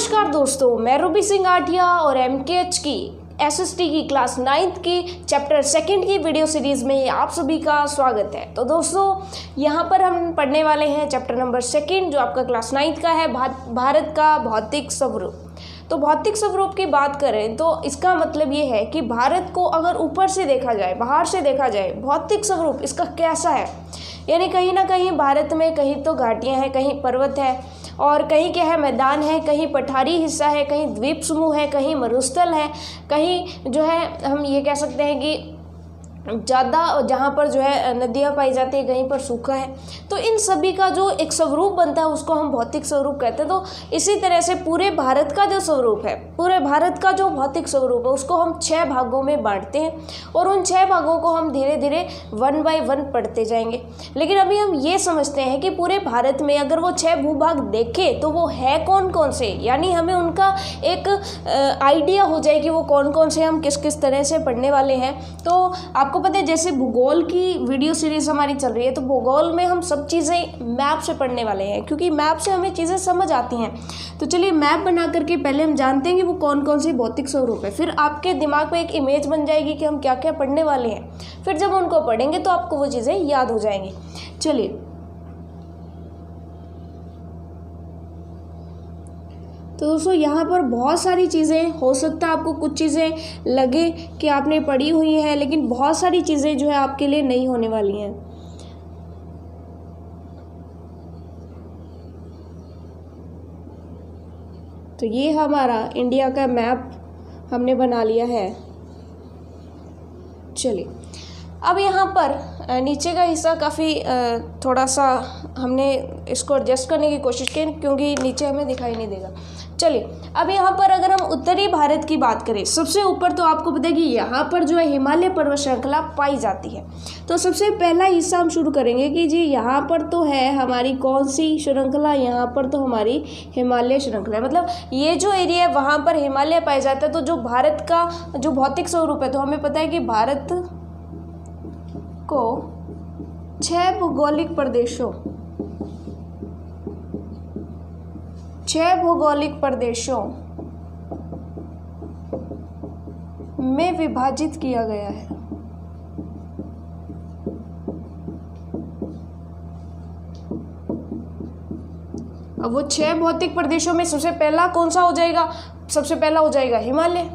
नमस्कार दोस्तों, मैं रूबी सिंह आठिया और एमकेएच की एसएसटी की क्लास 9th की चैप्टर 2 की वीडियो सीरीज़ में आप सभी का स्वागत है। तो दोस्तों यहाँ पर हम पढ़ने वाले हैं चैप्टर नंबर 2 जो आपका क्लास 9th का है, भारत का भौतिक स्वरूप। तो भौतिक स्वरूप की बात करें तो इसका मतलब ये है कि भारत को अगर ऊपर से देखा जाए, बाहर से देखा जाए, भौतिक स्वरूप इसका कैसा है, यानी कहीं ना कहीं भारत में कहीं तो घाटियाँ हैं, कहीं पर्वत है और कहीं क्या है, मैदान है, कहीं पठारी हिस्सा है, कहीं द्वीप समूह है, कहीं मरुस्थल है, कहीं जो है हम ये कह सकते हैं कि ज़्यादा जहाँ पर जो है नदियाँ पाई जाती है, कहीं पर सूखा है। तो इन सभी का जो एक स्वरूप बनता है उसको हम भौतिक स्वरूप कहते हैं। तो इसी तरह से पूरे भारत का जो स्वरूप है, पूरे भारत का जो भौतिक स्वरूप है उसको हम 6 भागों में बांटते हैं और उन 6 भागों को हम धीरे धीरे 1 बाय 1 पढ़ते जाएंगे। लेकिन अभी हम ये समझते हैं कि पूरे भारत में अगर वो 6 भूभाग देखें तो वो है कौन कौन से, यानी हमें उनका एक आइडिया हो जाए कि वो कौन कौन से हम किस किस तरह से पढ़ने वाले हैं। तो आपको पता है जैसे भूगोल की वीडियो सीरीज हमारी चल रही है, तो भूगोल में हम सब चीज़ें मैप से पढ़ने वाले हैं क्योंकि मैप से हमें चीज़ें समझ आती हैं। तो चलिए मैप बना करके पहले हम जानते हैं कि वो कौन कौन सी भौतिक स्वरूप है, फिर आपके दिमाग में एक इमेज बन जाएगी कि हम क्या क्या पढ़ने वाले हैं। फिर जब उनको पढ़ेंगे तो आपको वो चीज़ें याद हो जाएंगी। चलिए तो दोस्तों यहाँ पर बहुत सारी चीज़ें, हो सकता है आपको कुछ चीज़ें लगे कि आपने पढ़ी हुई हैं, लेकिन बहुत सारी चीज़ें जो है आपके लिए नहीं होने वाली हैं। तो ये हमारा इंडिया का मैप हमने बना लिया है। चलिए अब यहाँ पर नीचे का हिस्सा काफ़ी थोड़ा सा हमने इसको एडजस्ट करने की कोशिश की क्योंकि नीचे हमें दिखाई नहीं देगा। चलिए अब यहाँ पर अगर हम उत्तरी भारत की बात करें, सबसे ऊपर तो आपको पता है कि यहाँ पर जो है हिमालय पर्वत श्रृंखला पाई जाती है। तो सबसे पहला हिस्सा हम शुरू करेंगे कि जी यहाँ पर तो है हमारी कौन सी श्रृंखला, यहाँ पर तो हमारी हिमालय श्रृंखला है, मतलब ये जो एरिया है वहाँ पर हिमालय पाया जाता है। तो जो भारत का जो भौतिक स्वरूप है, तो हमें पता है कि भारत को 6 भौगोलिक प्रदेशों में विभाजित किया गया है। अब वो 6 भौतिक प्रदेशों में सबसे पहला कौन सा हो जाएगा? सबसे पहला हो जाएगा हिमालय।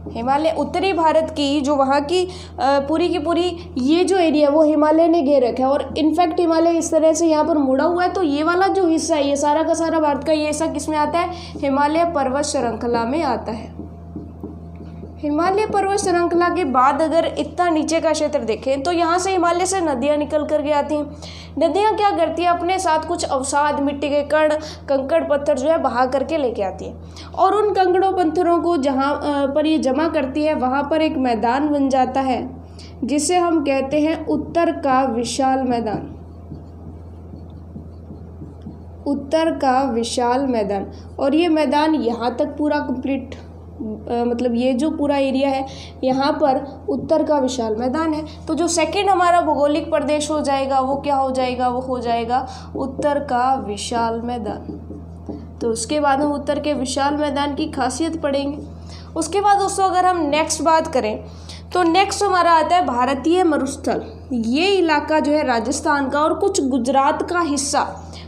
हिमालय उत्तरी भारत की जो वहाँ की पूरी की पूरी ये जो एरिया है वो हिमालय ने घेर रखा है और इनफैक्ट हिमालय इस तरह से यहाँ पर मुड़ा हुआ है। तो ये वाला जो हिस्सा है, ये सारा का सारा भारत का ये हिस्सा किस में आता है? हिमालय पर्वत श्रृंखला में आता है। हिमालय पर्वत श्रृंखला के बाद अगर इतना नीचे का क्षेत्र देखें तो यहाँ से हिमालय से नदियाँ निकल करके आती हैं। नदियाँ क्या करती हैं? अपने साथ कुछ अवसाद, मिट्टी के कण, कंकड़ पत्थर जो है बहा करके लेके आती हैं और उन कंकड़ों पत्थरों को जहाँ पर ये जमा करती है वहाँ पर एक मैदान बन जाता है जिसे हम कहते हैं उत्तर का विशाल मैदान। उत्तर का विशाल मैदान, और ये मैदान यहाँ तक पूरा कंप्लीट, मतलब ये जो पूरा एरिया है यहाँ पर उत्तर का विशाल मैदान है। तो जो सेकंड हमारा भौगोलिक प्रदेश हो जाएगा वो क्या हो जाएगा? वो हो जाएगा उत्तर का विशाल मैदान। तो उसके बाद हम उत्तर के विशाल मैदान की खासियत पढ़ेंगे। उसके बाद दोस्तों अगर हम नेक्स्ट बात करें तो नेक्स्ट हमारा आता है भारतीय मरुस्थल। ये इलाका जो है राजस्थान का और कुछ गुजरात का हिस्सा,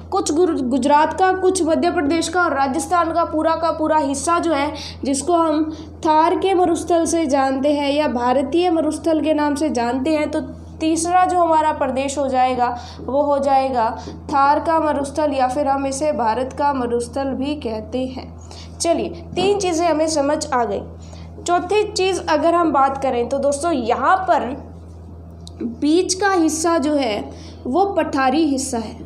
कुछ गुजरात का, कुछ मध्य प्रदेश का और राजस्थान का पूरा हिस्सा जो है, जिसको हम थार के मरुस्थल से जानते हैं या भारतीय मरुस्थल के नाम से जानते हैं। तो तीसरा जो हमारा प्रदेश हो जाएगा वो हो जाएगा थार का मरुस्थल, या फिर हम इसे भारत का मरुस्थल भी कहते हैं। चलिए 3 चीज़ें हमें समझ आ गई। चौथी चीज़ अगर हम बात करें तो दोस्तों यहाँ पर बीच का हिस्सा जो है वो पठारी हिस्सा है।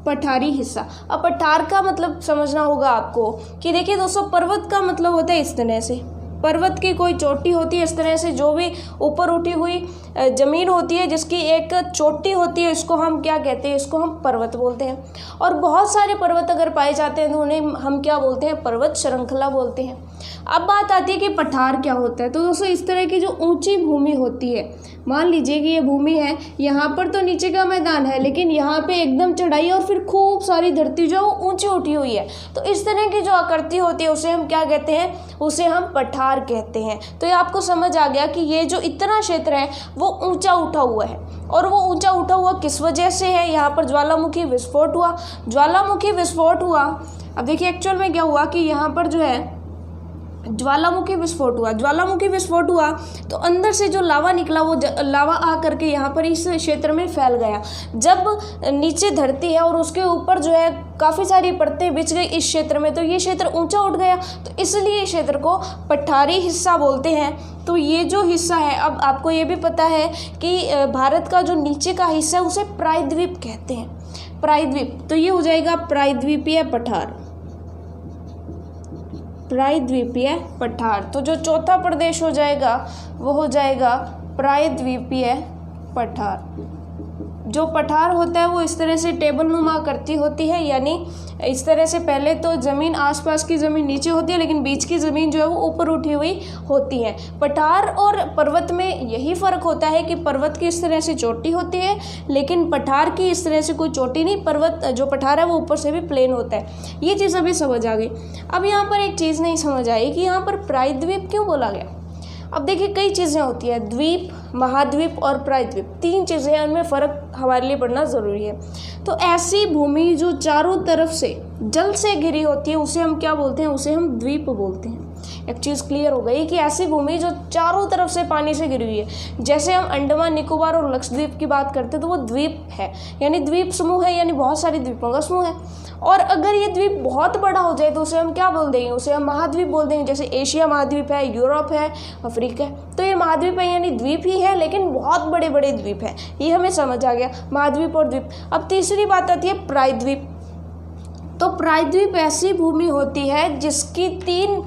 पठारी हिस्सा, अब पठार का मतलब समझना होगा आपको कि देखिए दोस्तों पर्वत का मतलब होता है इस तरह से, पर्वत की कोई चोटी होती है इस तरह से, जो भी ऊपर उठी हुई ज़मीन होती है जिसकी एक चोटी होती है, इसको हम क्या कहते हैं? इसको हम पर्वत बोलते हैं। और बहुत सारे पर्वत अगर पाए जाते हैं तो उन्हें हम क्या बोलते हैं? पर्वत श्रृंखला बोलते हैं। अब बात आती है कि पठार क्या होता है। तो दोस्तों इस तरह की जो ऊंची भूमि होती है, मान लीजिए कि ये भूमि है, यहाँ पर तो नीचे का मैदान है लेकिन यहाँ पे एकदम चढ़ाई और फिर खूब सारी धरती जो ऊंची उठी हुई है, तो इस तरह की जो आकृति होती है उसे हम क्या कहते हैं, उसे हम पठार कहते हैं। तो ये आपको समझ आ गया कि ये जो इतना क्षेत्र है वो ऊंचा उठा हुआ है, और वो ऊंचा उठा हुआ किस वजह से है, यहाँ पर ज्वालामुखी विस्फोट हुआ, ज्वालामुखी विस्फोट हुआ। अब देखिए एक्चुअल में क्या हुआ कि यहाँ पर जो है ज्वालामुखी विस्फोट हुआ, ज्वालामुखी विस्फोट हुआ तो अंदर से जो लावा निकला वो लावा आ करके यहाँ पर इस क्षेत्र में फैल गया। जब नीचे धरती है और उसके ऊपर जो है काफ़ी सारी परतें बिछ गई इस क्षेत्र में, तो ये क्षेत्र ऊंचा उठ गया, तो इसलिए इस क्षेत्र को पठारी हिस्सा बोलते हैं। तो ये जो हिस्सा है, अब आपको ये भी पता है कि भारत का जो नीचे का हिस्सा है उसे प्रायद्वीप कहते हैं, प्रायद्वीप। तो ये हो जाएगा प्रायद्वीपीय पठार, प्रायद्वीपीय पठार। तो जो चौथा प्रदेश हो जाएगा वो हो जाएगा प्रायद्वीपीय पठार। जो पठार होता है वो इस तरह से टेबल नुमा आकृति होती है, यानी इस तरह से पहले तो ज़मीन, आसपास की ज़मीन नीचे होती है लेकिन बीच की ज़मीन जो है वो ऊपर उठी हुई होती है। पठार और पर्वत में यही फ़र्क होता है कि पर्वत की इस तरह से चोटी होती है लेकिन पठार की इस तरह से कोई चोटी नहीं, पर्वत जो पठार है वो ऊपर से भी प्लेन होता है। ये चीज़ अभी समझ आ गई। अब यहाँ पर एक चीज़ नहीं समझ आई कि यहाँ पर प्रायद्वीप क्यों बोला गया। अब देखिए कई चीज़ें होती है, द्वीप, महाद्वीप और प्रायद्वीप, तीन चीज़ें हैं, उनमें फ़र्क हमारे लिए पढ़ना ज़रूरी है। तो ऐसी भूमि जो चारों तरफ से जल से घिरी होती है उसे हम क्या बोलते हैं, उसे हम द्वीप बोलते हैं। एक चीज़ क्लियर हो गई कि ऐसी भूमि जो चारों तरफ से पानी से घिरी हुई है, जैसे हम अंडमान निकोबार और लक्षद्वीप की बात करते हैं तो वो द्वीप है, यानी द्वीप समूह है, यानी बहुत सारे द्वीपों का समूह है। और अगर ये द्वीप बहुत बड़ा हो जाए तो उसे हम क्या बोल देंगे, उसे हम महाद्वीप बोल देंगे। जैसे एशिया महाद्वीप है, यूरोप है, अफ्रीका है, तो ये महाद्वीप है यानी द्वीप ही है लेकिन बहुत बड़े बड़े द्वीप हैं। ये हमें समझ आ गया, महाद्वीप और द्वीप। अब तीसरी बात आती है प्रायद्वीप। तो प्रायद्वीप ऐसी भूमि होती है जिसकी तीन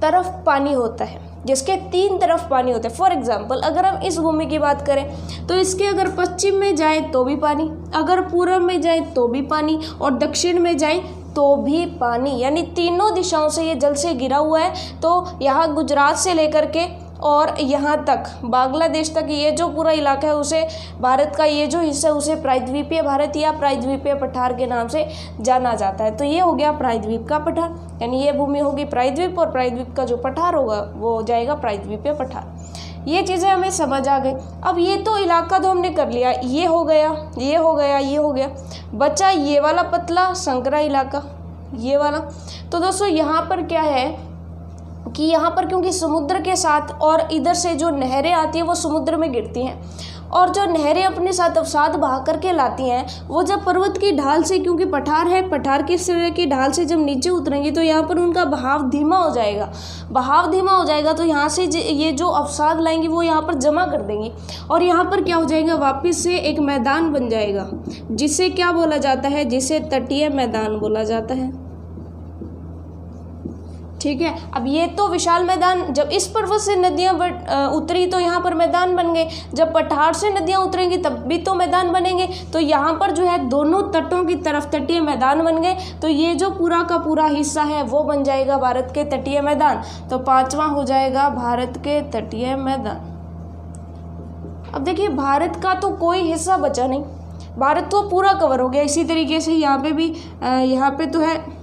तरफ पानी होता है, जिसके तीन तरफ पानी होता है। फॉर एग्जाम्पल अगर हम इस भूमि की बात करें तो इसके अगर पश्चिम में जाए तो भी पानी, अगर पूर्व में जाए तो भी पानी, और दक्षिण में जाए तो भी पानी, यानी तीनों दिशाओं से ये जल से घिरा हुआ है। तो यहाँ गुजरात से लेकर के और यहाँ तक बांग्लादेश तक ये जो पूरा इलाका है उसे, भारत का ये जो हिस्सा है उसे प्रायद्वीपीय भारत या प्रायद्वीपीय पठार के नाम से जाना जाता है। तो ये हो गया प्रायद्वीप का पठार, यानी ये भूमि होगी प्रायद्वीप और प्रायद्वीप का जो पठार होगा वो हो जाएगा प्रायद्वीपीय पठार। ये चीज़ें हमें समझ आ गई। अब ये तो इलाका तो हमने कर लिया, ये हो गया, ये हो गया, ये हो गया, बचा ये वाला पतला संकरा इलाका, ये वाला। तो दोस्तों यहाँ पर क्या है कि यहाँ पर क्योंकि समुद्र के साथ और इधर से जो नहरें आती हैं वो समुद्र में गिरती हैं, और जो नहरें अपने साथ अवसाद बहा करके लाती हैं वो जब पर्वत की ढाल से, क्योंकि पठार है, पठार की तरह की ढाल से जब नीचे उतरेंगी तो यहाँ पर उनका बहाव धीमा हो जाएगा, बहाव धीमा हो जाएगा। तो यहाँ से ये जो अवसाद लाएंगी वो यहाँ पर जमा कर देंगी, और यहाँ पर क्या हो जाएगा, वापस से एक मैदान बन जाएगा, जिसे क्या बोला जाता है, जिसे तटीय मैदान बोला जाता है। ठीक है। अब ये तो विशाल मैदान, जब इस पर्वत से नदियाँ उतरी तो यहाँ पर मैदान बन गए, जब पठार से नदियाँ उतरेंगी तब भी तो मैदान बनेंगे। तो यहाँ पर जो है दोनों तटों की तरफ तटीय मैदान बन गए, तो ये जो पूरा का पूरा हिस्सा है वो बन जाएगा भारत के तटीय मैदान। तो पांचवा हो जाएगा भारत के तटीय मैदान। अब देखिए भारत का तो कोई हिस्सा बचा नहीं, भारत तो पूरा कवर हो गया। इसी तरीके से यहाँ पे भी यहाँ पे तो है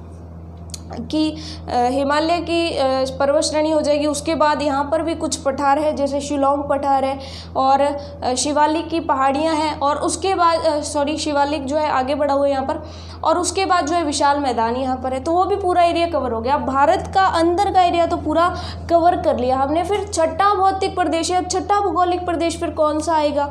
कि हिमालय की पर्वत श्रेणी हो जाएगी। उसके बाद यहाँ पर भी कुछ पठार है, जैसे शिलोंग पठार है और शिवालिक की पहाड़ियाँ हैं, और उसके बाद शिवालिक जो है आगे बढ़ा हुआ है यहाँ पर, और उसके बाद जो है विशाल मैदान यहाँ पर है। तो वो भी पूरा एरिया कवर हो गया। अब भारत का अंदर का एरिया तो पूरा कवर कर लिया हमने। फिर छठा भौतिक प्रदेश है। अब छठा भौगोलिक प्रदेश फिर कौन सा आएगा,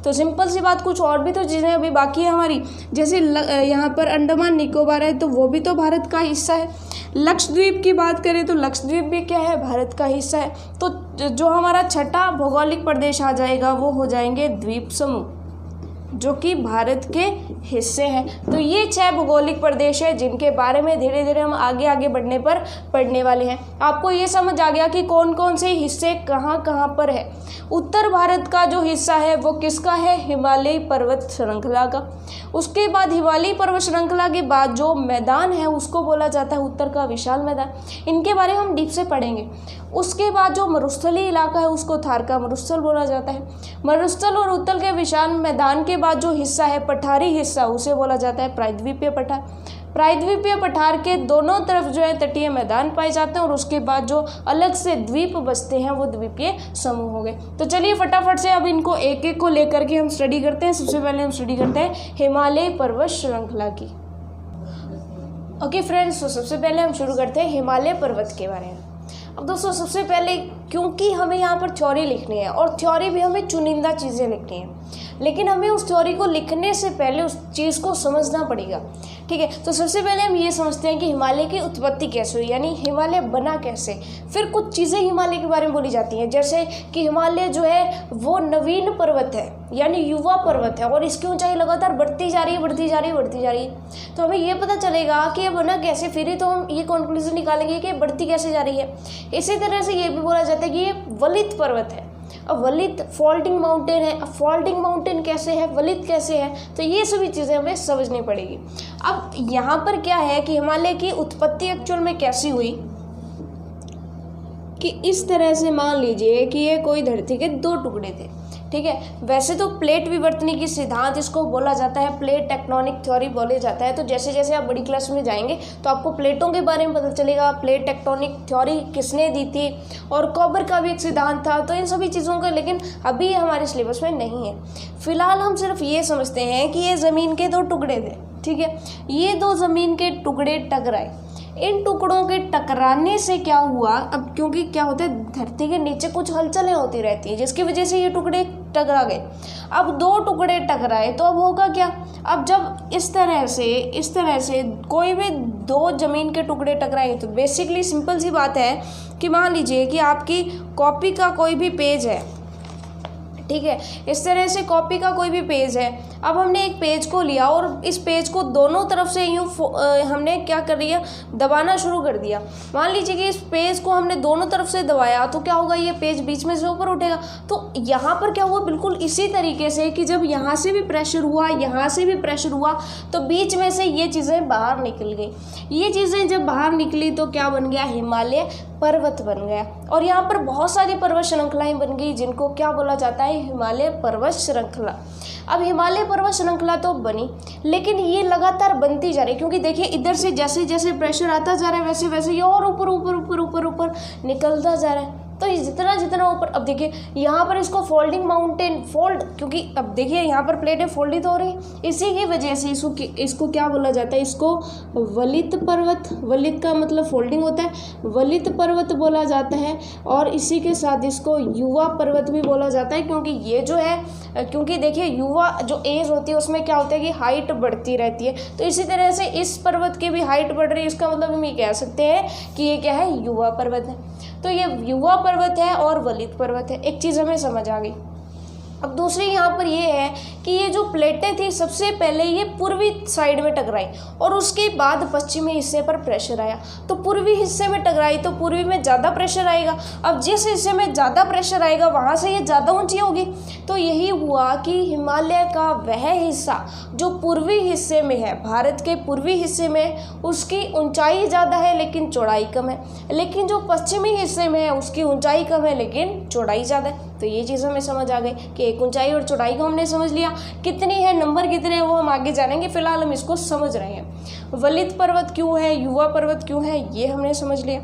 तो सिंपल सी बात, कुछ और भी तो चीज़ें अभी बाकी है हमारी, जैसे यहाँ पर अंडमान निकोबार है तो वो भी तो भारत का हिस्सा है। लक्षद्वीप की बात करें तो लक्षद्वीप भी क्या है, भारत का हिस्सा है। तो जो हमारा छठा भौगोलिक प्रदेश आ जाएगा वो हो जाएंगे द्वीप समूह। जो कि भारत के हिस्से हैं। तो ये 6 भौगोलिक प्रदेश है जिनके बारे में धीरे धीरे हम आगे आगे बढ़ने पर पढ़ने वाले हैं। आपको ये समझ आ गया कि कौन कौन से हिस्से कहाँ कहाँ पर है। उत्तर भारत का जो हिस्सा है वो किसका है? हिमालय पर्वत श्रृंखला का। उसके बाद हिमालय पर्वत श्रृंखला के बाद जो मैदान है उसको बोला जाता है उत्तर का विशाल मैदान। इनके बारे में हम डीप से पढ़ेंगे। उसके बाद जो मरुस्थलीय इलाका है उसको थार का मरुस्थल बोला जाता है। मरुस्थल और उत्तर के विशाल मैदान के बाद जो हिस्सा है पठारी हिस्सा उसे बोला जाता है प्रायद्वीपीय पठार। प्रायद्वीपीय पठार के दोनों तरफ जो है तटीय मैदान पाए जाते हैं और उसके बाद जो अलग से द्वीप बसते हैं वो द्वीपीय समूह हो गए। तो चलिए फटाफट से अब इनको एक एक को लेकर के हम स्टडी करते हैं। सबसे पहले हम स्टडी करते हैं हिमालय पर्वत श्रृंखला की। ओके फ्रेंड्स, तो सबसे पहले हम शुरू करते हैं हिमालय पर्वत के बारे में। अब दोस्तों सबसे पहले क्योंकि हमें यहाँ पर थ्योरी लिखनी है और थ्योरी भी हमें चुनिंदा चीज़ें लिखनी है, लेकिन हमें उस थ्योरी को लिखने से पहले उस चीज़ को समझना पड़ेगा। ठीक है, तो सबसे पहले हम ये समझते हैं कि हिमालय की उत्पत्ति कैसे हुई, यानी हिमालय बना कैसे। फिर कुछ चीज़ें हिमालय के बारे में बोली जाती हैं, जैसे कि हिमालय जो है वो नवीन पर्वत है, यानी युवा पर्वत है और इसकी ऊंचाई लगातार बढ़ती जा रही है, बढ़ती जा रही है, बढ़ती जा रही है। तो हमें ये पता चलेगा कि ये बना कैसे, फिर ही तो हम ये कंक्लूजन निकालेंगे कि बढ़ती कैसे जा रही है। इसी तरह से ये भी बोला जाता है कि ये वलित पर्वत है। अब वलित फॉल्टिंग माउंटेन है। अब फॉल्टिंग माउंटेन कैसे है, वलित कैसे है, तो ये सभी चीज़ें हमें समझनी पड़ेगी। अब यहाँ पर क्या है कि हिमालय की उत्पत्ति एक्चुअल में कैसी हुई कि इस तरह से मान लीजिए कि ये कोई धरती के 2 टुकड़े थे। ठीक है, वैसे तो प्लेट विवर्तनी की सिद्धांत इसको बोला जाता है, प्लेट टेक्टोनिक थ्योरी बोले जाता है। तो जैसे जैसे आप बड़ी क्लास में जाएंगे तो आपको प्लेटों के बारे में पता चलेगा, प्लेट टेक्टोनिक थ्योरी किसने दी थी, और कॉपर का भी एक सिद्धांत था। तो इन सभी चीज़ों का लेकिन अभी हमारे सिलेबस में नहीं है। फिलहाल हम सिर्फ ये समझते हैं कि ये ज़मीन के 2 टुकड़े थे। ठीक है, ये 2 ज़मीन के टुकड़े टकराए। इन टुकड़ों के टकराने से क्या हुआ, अब क्योंकि क्या होता है धरती के नीचे कुछ हलचलें होती रहती है जिसकी वजह से ये टुकड़े टकरा गए। अब 2 टुकड़े टकराए तो अब होगा क्या, अब जब इस तरह से कोई भी 2 जमीन के टुकड़े टकराएंगे तो बेसिकली सिंपल सी बात है कि मान लीजिए कि आपकी कॉपी का कोई भी पेज है। ठीक है, इस तरह से कॉपी का कोई भी पेज है। अब हमने एक पेज को लिया और इस पेज को दोनों तरफ से यूँ हमने क्या कर दिया, दबाना शुरू कर दिया। मान लीजिए कि इस पेज को हमने दोनों तरफ से दबाया तो क्या होगा, ये पेज बीच में से ऊपर उठेगा। तो यहाँ पर क्या हुआ, बिल्कुल इसी तरीके से कि जब यहाँ से भी प्रेशर हुआ, यहाँ से भी प्रेशर हुआ तो बीच में से ये चीज़ें बाहर निकल गई। ये चीज़ें जब बाहर निकली तो क्या बन गया, हिमालय पर्वत बन गया। और यहाँ पर बहुत सारी पर्वत श्रृंखलाएं बन गई जिनको क्या बोला जाता है, हिमालय पर्वत श्रृंखला। अब हिमालय पर्वत श्रृंखला तो बनी, लेकिन ये लगातार बनती जा रही है, क्योंकि देखिए इधर से जैसे जैसे प्रेशर आता जा रहा है वैसे वैसे ये और ऊपर ऊपर ऊपर ऊपर ऊपर निकलता जा रहा है। तो जितना जितना ऊपर, अब देखिए यहाँ पर इसको फोल्डिंग माउंटेन फोल्ड, क्योंकि अब देखिए यहाँ पर प्लेटें फोल्डिंग तो हो रही है, इसी की वजह से इसको क्या बोला जाता है, इसको वलित पर्वत, वलित का मतलब फोल्डिंग होता है, वलित पर्वत बोला जाता है। और इसी के साथ इसको युवा पर्वत भी बोला जाता है, क्योंकि ये जो है, क्योंकि देखिए युवा जो एज होती है उसमें क्या होता है कि हाइट बढ़ती रहती है। तो इसी तरह से इस पर्वत की भी हाइट बढ़ रही है, इसका मतलब हम ये कह सकते हैं कि ये क्या है, युवा पर्वत है। तो ये युवा पर्वत है और वलित पर्वत है। एक चीज़ हमें समझ आ गई। अब दूसरी यहाँ पर ये है कि ये जो प्लेटें थी सबसे पहले ये पूर्वी साइड में टकराई और उसके बाद पश्चिमी हिस्से पर प्रेशर आया। तो पूर्वी हिस्से में टकराई तो पूर्वी में ज़्यादा प्रेशर आएगा। अब जिस हिस्से में ज़्यादा प्रेशर आएगा वहाँ से ये ज़्यादा ऊंची होगी। तो यही हुआ कि हिमालय का वह हिस्सा जो पूर्वी हिस्से में है, भारत के पूर्वी हिस्से में, उसकी ऊंचाई ज़्यादा है लेकिन चौड़ाई कम है, लेकिन जो पश्चिमी हिस्से में है उसकी ऊंचाई कम है लेकिन चौड़ाई ज़्यादा है। तो ये चीज़ हमें समझ आ गई कि एक ऊंचाई और चौड़ाई को हमने समझ लिया। कितनी है, नंबर कितने हैं वो हम आगे जानेंगे, फिलहाल हम इसको समझ रहे हैं। वलित पर्वत क्यों है, युवा पर्वत क्यों है, ये हमने समझ लिया।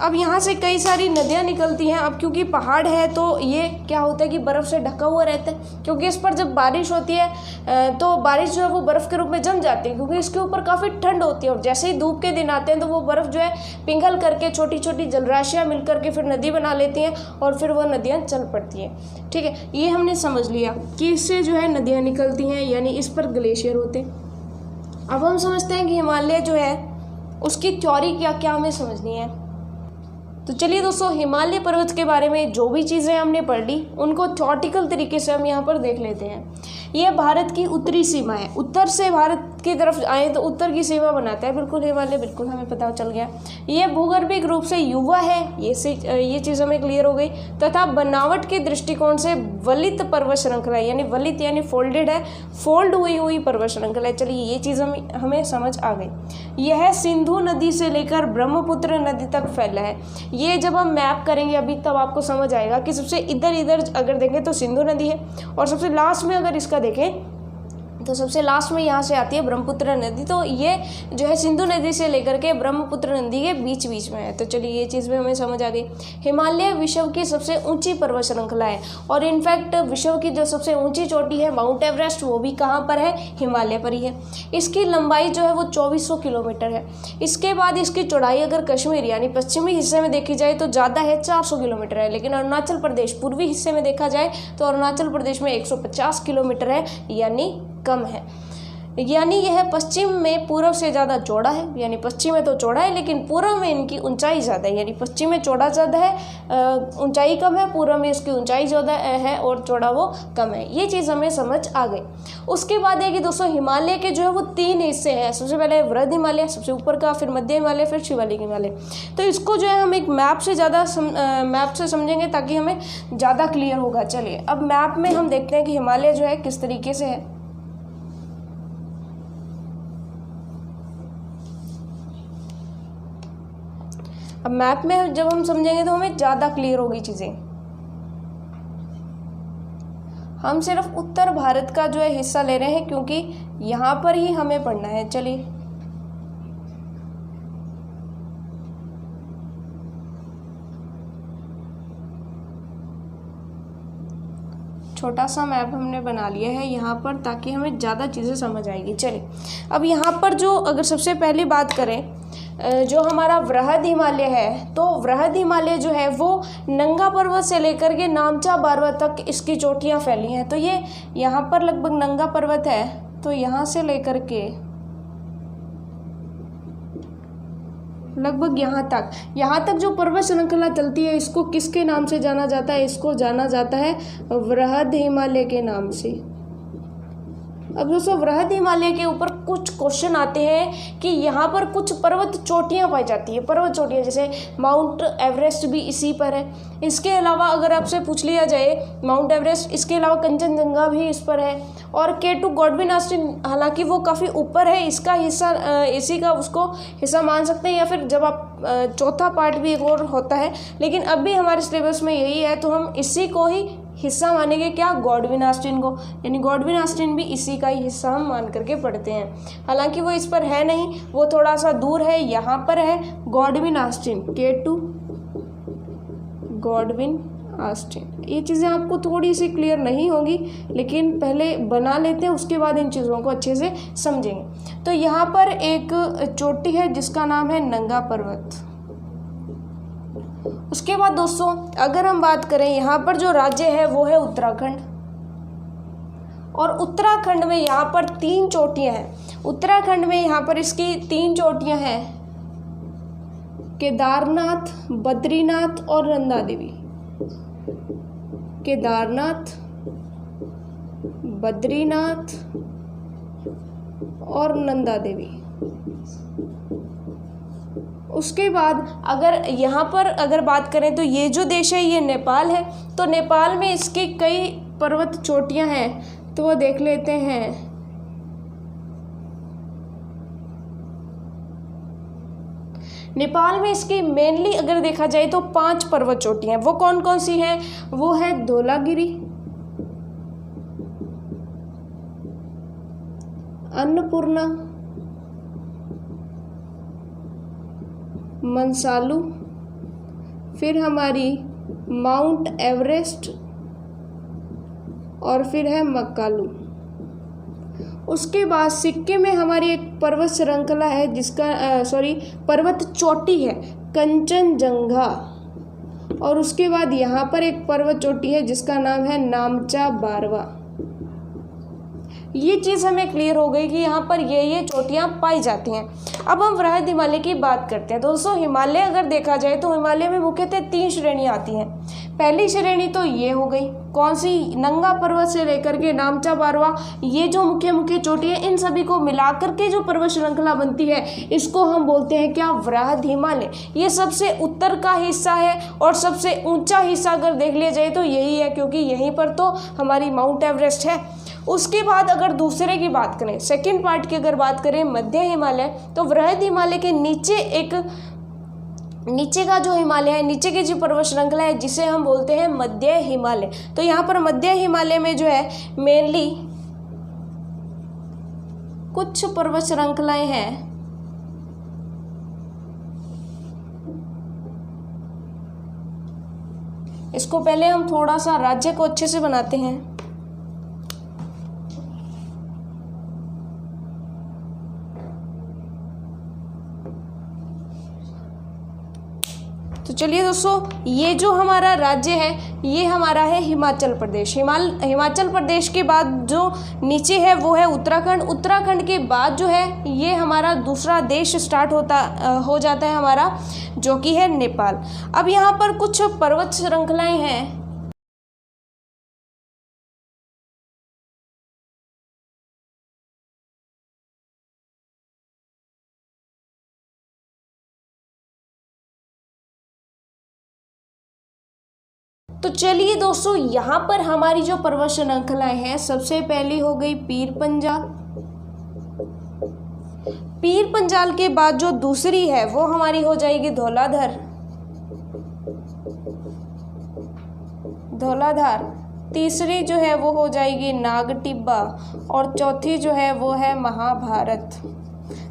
अब यहाँ से कई सारी नदियाँ निकलती हैं। अब क्योंकि पहाड़ है तो ये क्या होता है कि बर्फ़ से ढका हुआ रहता है, क्योंकि इस पर जब बारिश होती है तो बारिश जो है वो बर्फ़ के रूप में जम जाती है, क्योंकि इसके ऊपर काफ़ी ठंड होती है। और जैसे ही धूप के दिन आते हैं तो वो बर्फ़ जो है पिघल करके छोटी छोटी जलराशियाँ मिल करके फिर नदी बना लेती हैं और फिर वो नदियाँ चल पड़ती हैं। ठीक है, ये हमने समझ लिया कि इससे जो है नदियाँ निकलती हैं, यानी इस पर ग्लेशियर होते हैं। अब हम समझते हैं कि हिमालय जो है उसकी थ्योरी क्या क्या हमें समझनी है। तो चलिए दोस्तों, हिमालय पर्वत के बारे में जो भी चीज़ें हमने पढ़ ली उनको थ्योरेटिकल तरीके से हम यहाँ पर देख लेते हैं। ये भारत की उत्तरी सीमा है। उत्तर से भारत की तरफ आए तो उत्तर की सीमा बनाता है बिल्कुल हिमालय, बिल्कुल हमें पता चल गया। ये भूगर्भिक रूप से युवा है, ये चीज़ हमें क्लियर हो गई। तथा बनावट के दृष्टिकोण से वलित पर्वत श्रृंखला है, यानी वलित यानी फोल्डेड है, फोल्ड हुई पर्वत श्रृंखला है। चलिए ये चीज़ हमें समझ आ गई। यह सिंधु नदी से लेकर ब्रह्मपुत्र नदी तक फैला है। ये जब हम मैप करेंगे अभी तब आपको समझ आएगा कि सबसे इधर अगर देखें तो सिंधु नदी है, और सबसे लास्ट में अगर इसका देखें तो सबसे लास्ट में यहाँ से आती है ब्रह्मपुत्र नदी। तो ये जो है सिंधु नदी से लेकर के ब्रह्मपुत्र नदी के बीच में है। तो चलिए ये चीज़ भी हमें समझ आ गई। हिमालय विश्व की सबसे ऊंची पर्वत श्रृंखला है, और इनफैक्ट विश्व की जो सबसे ऊंची चोटी है माउंट एवरेस्ट, वो भी कहाँ पर है? हिमालय पर ही है। इसकी लंबाई जो है वो 2400 किलोमीटर है। इसके बाद इसकी चौड़ाई अगर कश्मीर यानी पश्चिमी हिस्से में देखी जाए तो ज़्यादा है, 400 किलोमीटर है। लेकिन अरुणाचल प्रदेश पूर्वी हिस्से में देखा जाए तो अरुणाचल प्रदेश में 150 किलोमीटर है, यानी कम है। यानी यह पश्चिम में पूर्व से ज़्यादा चौड़ा है, यानी पश्चिम में तो चौड़ा है लेकिन पूर्व में इनकी ऊंचाई ज़्यादा है। यानी पश्चिम में चौड़ा ज़्यादा है, ऊंचाई कम है, पूर्व में इसकी ऊंचाई ज़्यादा है और चौड़ा वो कम है। ये चीज़ हमें समझ आ गई। उसके बाद है कि दोस्तों हिमालय के जो है वो 3 हिस्से हैं। सबसे पहले वृहद हिमालय सबसे ऊपर का, फिर मध्य हिमालय, फिर शिवालिक हिमालय। तो इसको जो है हम एक मैप से समझेंगे ताकि हमें ज़्यादा क्लियर होगा। चलिए अब मैप में हम देखते हैं कि हिमालय जो है किस तरीके से है। अब मैप में जब हम समझेंगे तो हमें ज़्यादा क्लियर होगी चीज़ें। हम सिर्फ उत्तर भारत का जो है हिस्सा ले रहे हैं क्योंकि यहाँ पर ही हमें पढ़ना है। चलिए छोटा सा मैप हमने बना लिया है यहाँ पर ताकि हमें ज़्यादा चीज़ें समझ आएगी। चलिए अब यहाँ पर जो अगर सबसे पहली बात करें जो हमारा वृहद हिमालय है, तो वृहद हिमालय जो है वो नंगा पर्वत से लेकर के नामचा बारवा तक इसकी चोटियाँ फैली हैं। तो ये यहाँ पर लगभग नंगा पर्वत है, तो यहाँ से लेकर के लगभग यहाँ तक जो पर्वत श्रृंखला चलती है इसको किसके नाम से जाना जाता है? इसको जाना जाता है वृहद हिमालय के नाम से। अब दोस्तों वृहद हिमालय के ऊपर कुछ क्वेश्चन आते हैं कि यहाँ पर कुछ पर्वत चोटियाँ पाई जाती है। पर्वत चोटियाँ जैसे माउंट एवरेस्ट भी इसी पर है। इसके अलावा अगर आपसे पूछ लिया जाए माउंट एवरेस्ट, इसके अलावा कंचनजंगा भी इस पर है, और K2 गॉडविन ऑस्टिन हालांकि वो काफ़ी ऊपर है, इसका हिस्सा इसी का उसको हिस्सा मान सकते हैं, या फिर जब आप चौथा पार्ट भी एक और होता है, लेकिन अब भी हमारे सिलेबस में यही है तो हम इसी को ही हिस्सा मानेंगे। क्या? गॉडविन ऑस्टिन को, यानी गॉडविन ऑस्टिन भी इसी का ही हिस्सा हम मान करके पढ़ते हैं। हालांकि वो इस पर है नहीं, वो थोड़ा सा दूर है, यहाँ पर है Godwin Austen, K2 Godwin Austen. ये चीज़ें आपको थोड़ी सी क्लियर नहीं होगी, लेकिन पहले बना लेते हैं, उसके बाद इन चीज़ों को अच्छे से समझेंगे। तो यहाँ पर एक चोटी है जिसका नाम है नंगा पर्वत। उसके बाद दोस्तों अगर हम बात करें यहाँ पर जो राज्य है वो है उत्तराखंड, और उत्तराखंड में यहाँ पर 3 चोटियाँ हैं। उत्तराखंड में यहाँ पर इसकी 3 चोटियाँ हैं, केदारनाथ, बद्रीनाथ और नंदा देवी। केदारनाथ, बद्रीनाथ और नंदा देवी। उसके बाद अगर यहाँ पर अगर बात करें तो ये जो देश है ये नेपाल है। तो नेपाल में इसकी कई पर्वत चोटियाँ हैं, तो वो देख लेते हैं। नेपाल में इसकी मेनली अगर देखा जाए तो 5 पर्वत चोटियाँ हैं। वो कौन कौन सी हैं? वो है धौलागिरी, अन्नपूर्णा, मंसालू, फिर हमारी माउंट एवरेस्ट और फिर है मक्कालू। उसके बाद सिक्किम में हमारी एक पर्वत श्रृंखला है जिसका पर्वत चोटी है कंचनजंगा, और उसके बाद यहाँ पर एक पर्वत चोटी है जिसका नाम है नामचा बारवा। ये चीज़ हमें क्लियर हो गई कि यहाँ पर ये चोटियाँ पाई जाती हैं। अब हम वृहद हिमालय की बात करते हैं। दोस्तों हिमालय अगर देखा जाए तो हिमालय में मुख्यतः 3 श्रेणियाँ आती हैं। पहली श्रेणी तो ये हो गई, कौन सी, नंगा पर्वत से लेकर के नामचा बारवा, ये जो मुख्य मुख्य चोटी है इन सभी को मिलाकर के जो पर्वत श्रृंखला बनती है इसको हम बोलते हैं क्या, वृहद हिमालय। ये सबसे उत्तर का हिस्सा है और सबसे ऊंचा हिस्सा अगर देख लिया जाए तो यही है, क्योंकि यहीं पर तो हमारी माउंट एवरेस्ट है। उसके बाद अगर दूसरे की बात करें, सेकेंड पार्ट की अगर बात करें मध्य हिमालय, तो वृहद हिमालय के नीचे का जो हिमालय है, नीचे की जो पर्वत श्रृंखला है जिसे हम बोलते हैं मध्य हिमालय। तो यहाँ पर मध्य हिमालय में जो है मेनली कुछ पर्वत श्रृंखलाएं हैं इसको पहले हम थोड़ा सा राज्य को अच्छे से बनाते हैं। तो चलिए दोस्तों, ये जो हमारा राज्य है ये हमारा है हिमाचल प्रदेश। हिमाचल प्रदेश के बाद जो नीचे है वो है उत्तराखंड। उत्तराखंड के बाद जो है ये हमारा दूसरा देश स्टार्ट हो जाता है हमारा, जो कि है नेपाल। अब यहाँ पर कुछ पर्वत श्रृंखलाएं हैं तो चलिए दोस्तों, यहाँ पर हमारी जो पर्वत श्रृंखलाएं हैं, सबसे पहली हो गई पीर पंजाल। पीर पंजाल के बाद जो दूसरी है वो हमारी हो जाएगी धौलाधार। तीसरी जो है वो हो जाएगी नागटिब्बा और चौथी जो है वो है महाभारत।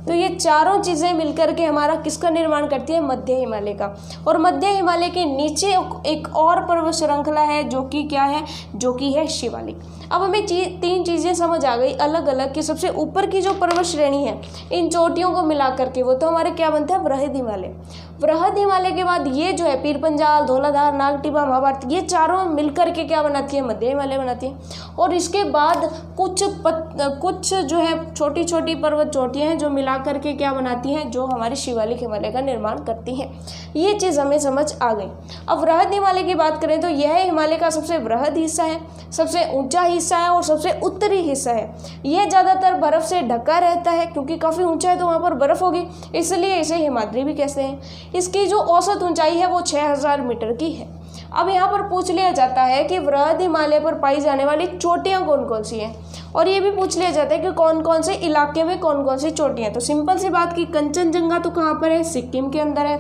तो ये चारों चीज़ें मिलकर के हमारा किसका निर्माण करती है, मध्य हिमालय का। और मध्य हिमालय के नीचे एक और पर्वत श्रृंखला है जो कि क्या है, जो कि है शिवालिक। अब हमें तीन चीज़ें समझ आ गई अलग अलग कि सबसे ऊपर की जो पर्वत श्रेणी है इन चोटियों को मिला करके वो तो हमारे क्या बनता है, वृहद हिमालय। वृहद हिमालय के बाद ये जो है पीर पंजाल, धौलाधार, नागटिब्बा, महाभारत, ये चारों मिलकर के क्या बनाती है, मध्य हिमालय बनाती है। और इसके बाद कुछ जो है छोटी छोटी पर्वत चोटियाँ हैं जो मिला करके क्या बनाती हैं, जो हमारी शिवालिक हिमालय का निर्माण करती हैं। ये चीज़ हमें समझ आ गई। अब वृहद हिमालय की बात करें तो यह हिमालय का सबसे वृहद हिस्सा है, सबसे ऊंचा हिस्सा है और सबसे उत्तरी हिस्सा है। यह ज़्यादातर बर्फ़ से ढका रहता है, क्योंकि काफ़ी ऊंचा है तो वहाँ पर बर्फ़ होगी, इसलिए इसे हिमाद्री भी कहते हैं। इसकी जो औसत ऊंचाई है वो 6000 मीटर की है। अब यहाँ पर पूछ लिया जाता है कि वृहद हिमालय पर पाई जाने वाली चोटियाँ कौन कौन सी हैं, और ये भी पूछ लिया जाता है कि कौन कौन से इलाके में कौन कौन सी चोटियाँ। तो सिंपल सी बात की कंचनजंगा तो कहाँ पर है, सिक्किम के अंदर है।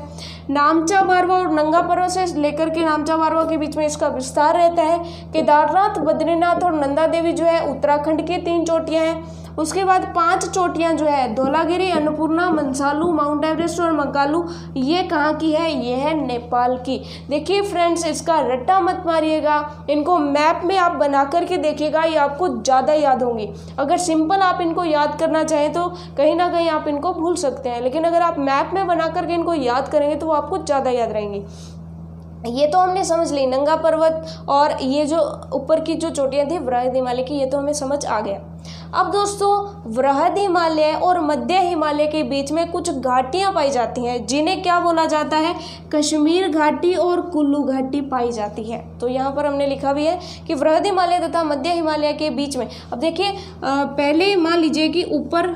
नामचा बारवा और नंगा पर्वत से लेकर के नामचा बारवा के बीच में इसका विस्तार रहता है। केदारनाथ, बद्रीनाथ और नंदा देवी जो है उत्तराखंड की 3 चोटियाँ हैं। उसके बाद 5 चोटियाँ जो है धौलागिरी, अन्नपूर्णा, मंसालू, माउंट एवरेस्ट और मकालू, ये कहाँ की है, ये है नेपाल की। देखिए फ्रेंड्स, इसका रट्टा मत मारिएगा, इनको मैप में आप बना करके देखिएगा, ये आपको ज़्यादा याद होंगी। अगर सिंपल आप इनको याद करना चाहें तो कहीं ना कहीं आप इनको भूल सकते हैं, लेकिन अगर आप मैप में बना करके इनको याद करेंगे तो वो आपको ज़्यादा याद रहेंगी। ये तो हमने समझ ली नंगा पर्वत और ये जो ऊपर की जो चोटियाँ थी वृहद हिमालय की, ये तो हमें समझ आ गया। अब दोस्तों, वृहद हिमालय और मध्य हिमालय के बीच में कुछ घाटियाँ पाई जाती हैं जिन्हें क्या बोला जाता है, कश्मीर घाटी और कुल्लू घाटी पाई जाती है। तो यहाँ पर हमने लिखा भी है कि वृहद हिमालय तथा मध्य हिमालय के बीच में, अब देखिए पहले मान लीजिए कि ऊपर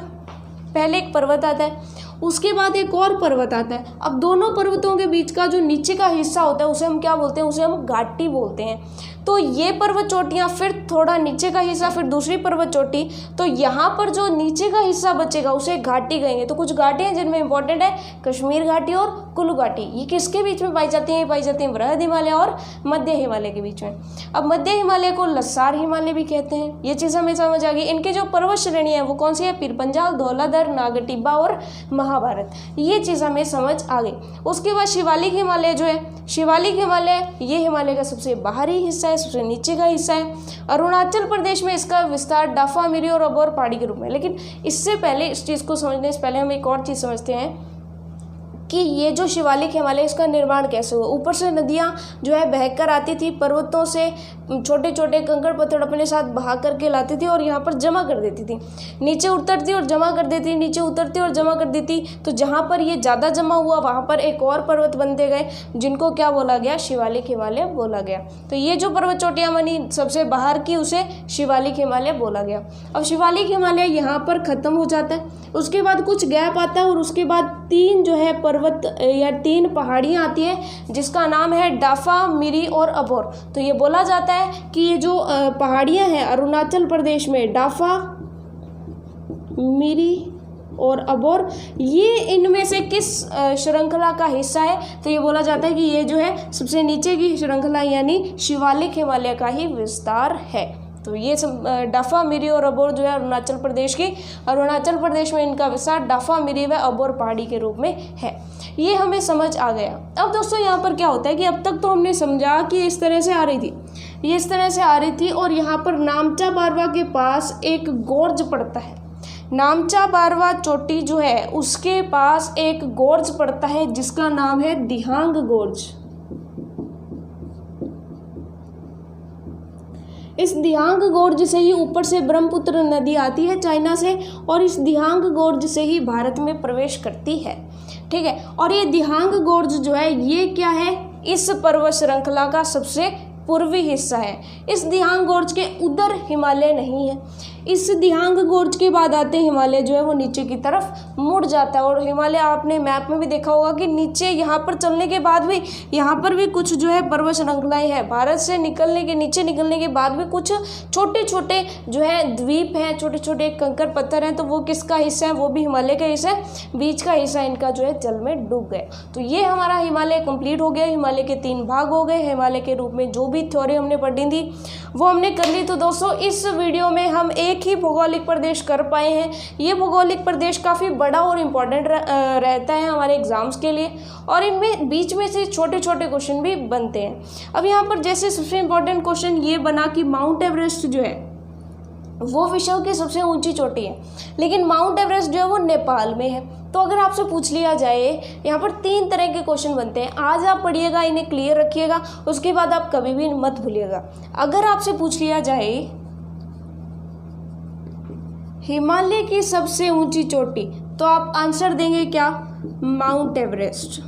पहले एक पर्वत आता है, उसके बाद एक और पर्वत आता है। अब दोनों पर्वतों के बीच का जो नीचे का हिस्सा होता है उसे हम क्या बोलते हैं, उसे हम घाटी बोलते हैं। तो ये पर्वत चोटियाँ, फिर थोड़ा नीचे का हिस्सा, फिर दूसरी पर्वत चोटी, तो यहाँ पर जो नीचे का हिस्सा बचेगा उसे घाटी कहेंगे। तो कुछ घाटी हैं जिनमें इंपॉर्टेंट है कश्मीर घाटी और कुल्लू घाटी। ये किसके बीच में पाई जाती हैं, ये पाई जाती हैं वृहद हिमालय और मध्य हिमालय के बीच में। अब मध्य हिमालय को लसार हिमालय भी कहते हैं, ये चीज़ हमें समझ आ गई। इनके जो पर्वत श्रेणी है वो कौन सी है, पीर पंजाल, धौलाधार, नागटिब्बा और महाभारत, ये चीज़ हमें समझ आ गई। उसके बाद शिवालिक हिमालय जो है, शिवालिक हिमालय ये हिमालय का सबसे बाहरी हिस्सा है, सबसे नीचे का हिस्सा है। अरुणाचल प्रदेश में इसका विस्तार डाफा, मिरी और अबोर पहाड़ी के रूप में। लेकिन इससे पहले, इस चीज़ को समझने से पहले हम एक और चीज़ समझते हैं कि ये जो शिवालिक हिमालय, इसका निर्माण कैसे हुआ। ऊपर से नदियाँ जो है बहकर आती थी पर्वतों से, छोटे छोटे कंकड़ पत्थर अपने साथ बहा करके लाती थी और यहाँ पर जमा कर देती थी। नीचे उतरती और जमा कर देती, नीचे उतरती और जमा कर देती। तो जहाँ पर ये ज़्यादा जमा हुआ वहाँ पर एक और पर्वत बनते गए, जिनको क्या बोला गया, शिवालिक हिमालय बोला गया। तो ये जो पर्वत चोटियाँ बनी सबसे बाहर की, उसे शिवालिक हिमालय बोला गया। अब शिवालिक हिमालय यहाँ पर ख़त्म हो जाता है, उसके बाद कुछ गैप आता है और उसके बाद 3 जो है पर्वत या 3 पहाड़ियाँ आती है, जिसका नाम है डाफा, मिरी और अबोर। तो ये बोला जाता है कि ये जो पहाड़ियाँ हैं अरुणाचल प्रदेश में, डाफा, मिरी और अबोर, ये इनमें से किस श्रृंखला का हिस्सा है? तो ये बोला जाता है कि ये जो है सबसे नीचे की श्रृंखला यानी शिवालिक हिमालय का ही विस्तार है। तो ये सब डाफा, मिरी और अबोर जो है अरुणाचल प्रदेश में इनका विस्तार डाफा, मिरी व अबोर पहाड़ी के रूप में है। ये हमें समझ आ गया। अब दोस्तों यहाँ पर क्या होता है कि अब तक तो हमने समझा कि इस तरह से आ रही थी, ये इस तरह से आ रही थी और यहाँ पर नामचा बारवा के पास एक गोर्ज पड़ता है। नामचा बारवा चोटी जो है उसके पास एक गोर्ज पड़ता है जिसका नाम है दिहांग गोर्ज। इस दिहांग गोर्ज से ही ऊपर से ब्रह्मपुत्र नदी आती है चाइना से, और इस दिहांग गोर्ज से ही भारत में प्रवेश करती है। ठीक है, और ये दिहांग गोर्ज जो है ये क्या है, इस पर्वत श्रृंखला का सबसे पूर्वी हिस्सा है। इस दिहांग गोर्ज के उधर हिमालय नहीं है। इस दिहांग गोर्ज के बाद आते हिमालय जो है वो नीचे की तरफ मुड़ जाता है, और हिमालय आपने मैप में भी देखा होगा कि नीचे यहाँ पर चलने के बाद भी यहाँ पर भी कुछ जो है पर्वत श्रृंखलाएँ हैं। भारत से नीचे निकलने के बाद भी कुछ छोटे छोटे जो है द्वीप हैं, छोटे छोटे कंकड़ पत्थर हैं, तो वो किसका हिस्सा है? वो भी हिमालय का हिस्सा है। बीच का हिस्सा इनका जो है जल में डूब गए। तो ये हमारा हिमालय कंप्लीट हो गया। हिमालय के 3 भाग हो गए। हिमालय के रूप में जो भी थ्योरी हमने पढ़ी थी वो हमने कर ली। तो दोस्तों इस वीडियो में हम एक ही भौगोलिक प्रदेश कर पाए हैं। ये भौगोलिक प्रदेश काफ़ी बड़ा और इम्पोर्टेंट रहता है हमारे एग्जाम्स के लिए, और इनमें बीच में से छोटे छोटे क्वेश्चन भी बनते हैं। अब यहाँ पर जैसे सबसे इम्पोर्टेंट क्वेश्चन ये बना कि माउंट एवरेस्ट जो है वो विश्व की सबसे ऊंची चोटी है, लेकिन माउंट एवरेस्ट जो है वो नेपाल में है। तो अगर आपसे पूछ लिया जाए, यहाँ पर 3 तरह के क्वेश्चन बनते हैं। आज आप पढ़िएगा, इन्हें क्लियर रखिएगा, उसके बाद आप कभी भी मत भूलिएगा। अगर आपसे पूछ लिया जाए हिमालय की सबसे ऊंची चोटी, तो आप आंसर देंगे क्या? Mount Everest.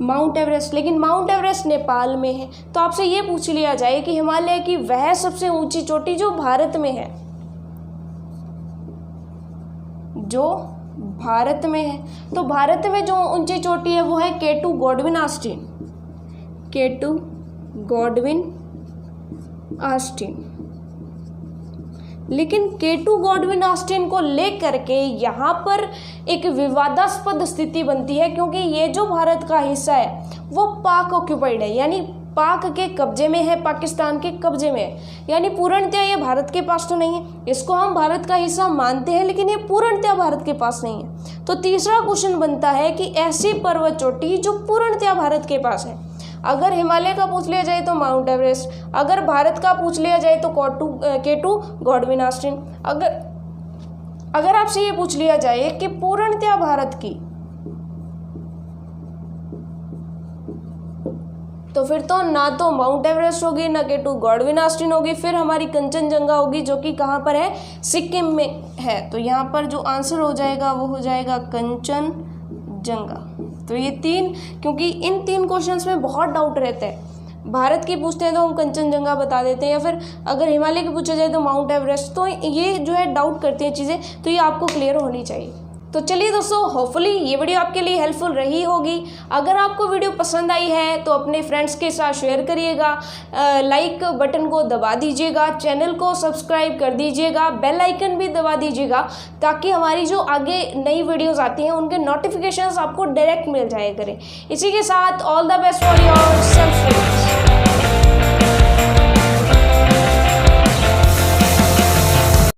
माउंट एवरेस्ट, लेकिन माउंट एवरेस्ट नेपाल में है। तो आपसे ये पूछ लिया जाए कि हिमालय की वह सबसे ऊंची चोटी जो भारत में है, जो भारत में है, तो भारत में जो ऊंची चोटी है वो है K2 Godwin Austen. K2 Godwin Austen. लेकिन K2 गॉडविन ऑस्टिन को लेकर के यहाँ पर एक विवादास्पद स्थिति बनती है, क्योंकि ये जो भारत का हिस्सा है वो पाक ऑक्यूपाइड है, यानी पाक के कब्जे में है, पाकिस्तान के कब्जे में है, यानी पूर्णतः ये भारत के पास तो नहीं है। इसको हम भारत का हिस्सा मानते हैं, लेकिन ये पूर्णतः भारत के पास नहीं है। तो तीसरा क्वेश्चन बनता है कि ऐसी पर्वत चोटी जो पूर्णतः भारत के पास है। अगर हिमालय का पूछ लिया जाए तो माउंट एवरेस्ट, अगर भारत का पूछ लिया जाए तो K2 गॉडविन ऑस्टिन। अगर आपसे ये पूछ लिया जाए कि पूर्णतः भारत की, तो फिर तो ना तो माउंट एवरेस्ट होगी, ना K2 गॉडविन ऑस्टिन होगी, फिर हमारी कंचनजंगा होगी, जो कि कहाँ पर है? सिक्किम में है। तो यहाँ पर जो आंसर हो जाएगा वो हो जाएगा कंचनजंगा। तो ये 3, क्योंकि इन 3 क्वेश्चंस में बहुत डाउट रहता है। भारत की पूछते हैं तो हम कंचनजंगा बता देते हैं, या फिर अगर हिमालय की पूछा जाए तो माउंट एवरेस्ट। तो ये जो है डाउट करते हैं चीज़ें, तो ये आपको क्लियर होनी चाहिए। तो चलिए दोस्तों, होपफुली ये वीडियो आपके लिए हेल्पफुल रही होगी। अगर आपको वीडियो पसंद आई है तो अपने फ्रेंड्स के साथ शेयर करिएगा, लाइक बटन को दबा दीजिएगा, चैनल को सब्सक्राइब कर दीजिएगा, बेल आइकन भी दबा दीजिएगा, ताकि हमारी जो आगे नई वीडियोस आती हैं उनके नोटिफिकेशंस आपको डायरेक्ट मिल जाया करें। इसी के साथ all the best for your self.